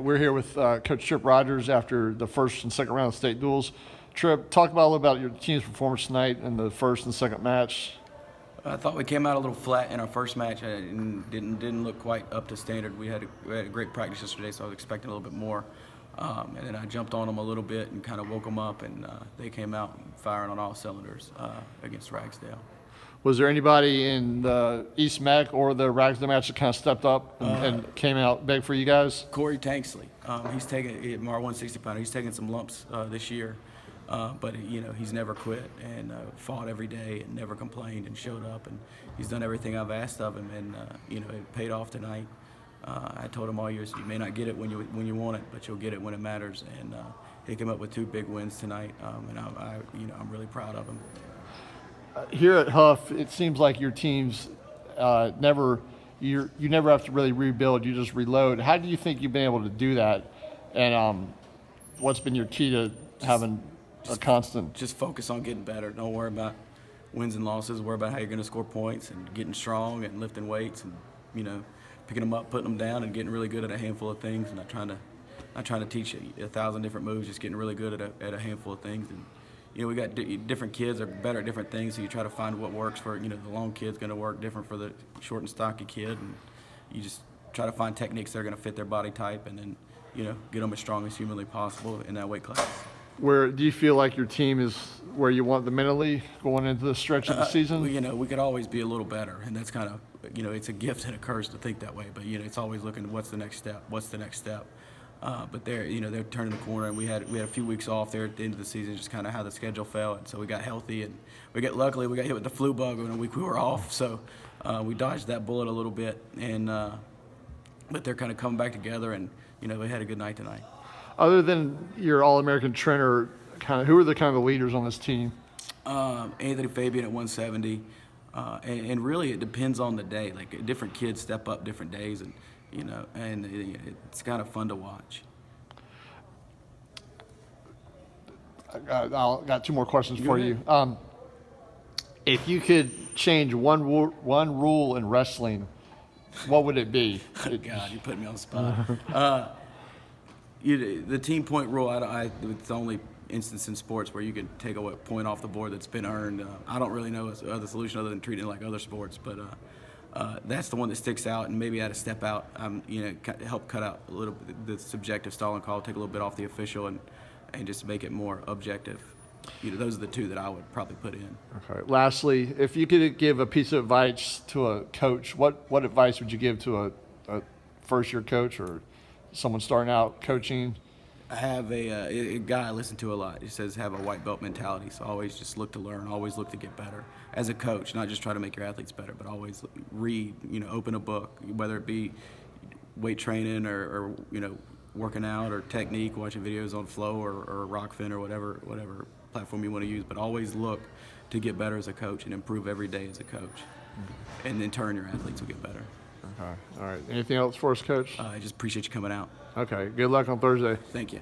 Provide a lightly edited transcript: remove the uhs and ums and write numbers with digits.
We're here with Coach Trip Rogers after the first and second round of state duels. Trip, talk about a little about your team's performance tonight in the first and second match. I thought we came out a little flat in our first match and didn't look quite up to standard. We had a great practice yesterday, so I was expecting a little bit more. And then I jumped on them a little bit and kind of woke them up, and they came out firing on all cylinders against Ragsdale. Was there anybody in the East MAC or the Ragsdale match that kind of stepped up and came out big for you guys? Corey Tanksley, he's taken our 160 pounder. He's taken some lumps this year, but he's never quit and fought every day and never complained and showed up, and he's done everything I've asked of him, and it paid off tonight. I told him all year, you may not get it when you want it, but you'll get it when it matters, and he came up with 2 big wins tonight, and I'm really proud of him. Here at Hough, it seems like your teams you never have to really rebuild. You just reload. How do you think you've been able to do that? And what's been your key to having a constant? Just focus on getting better. Don't worry about wins and losses. Worry about how you're going to score points and getting strong and lifting weights and picking them up, putting them down, and getting really good at a handful of things. And not trying to teach you 1,000 different moves. Just getting really good at a handful of things. And we got different kids are better at different things, so you try to find what works for, the long kid's going to work different for the short and stocky kid, and you just try to find techniques that are going to fit their body type, and then, get them as strong as humanly possible in that weight class. Where do you feel like your team is where you want them mentally going into the stretch of the season? We could always be a little better, and that's kind of, it's a gift and a curse to think that way, but, it's always looking at what's the next step. But they're turning the corner, and we had a few weeks off there at the end of the season, just kind of how the schedule fell, and so we got healthy, and luckily we got hit with the flu bug in a week we were off, so we dodged that bullet a little bit, and but they're kind of coming back together, and we had a good night tonight. Other than your All-American trainer, who are the kind of the leaders on this team? Anthony Fabian at 170, and really it depends on the day. Like different kids step up different days, and it's kind of fun to watch. I got 2 more questions for you. If you could change one rule in wrestling, what would it be? God, you put me on the spot. The team point rule, it's the only instance in sports where you can take a point off the board that's been earned. I don't really know the solution other than treating it like other sports, but that's the one that sticks out, and maybe add a step out, help cut out a little bit the subjective stalling call, take a little bit off the official, and just make it more objective. Those are the 2 that I would probably put in. Okay. Lastly, if you could give a piece of advice to a coach, what advice would you give to a first-year coach or someone starting out coaching? I have a guy I listen to a lot. He says have a white belt mentality, so always just look to learn, always look to get better. As a coach, not just try to make your athletes better, but always read, open a book, whether it be weight training or working out or technique, watching videos on Flow or Rockfin or whatever platform you want to use, but always look to get better as a coach and improve every day as a coach. And in turn, your athletes will get better. Okay. All right. Anything else for us, Coach? I just appreciate you coming out. Okay. Good luck on Thursday. Thank you.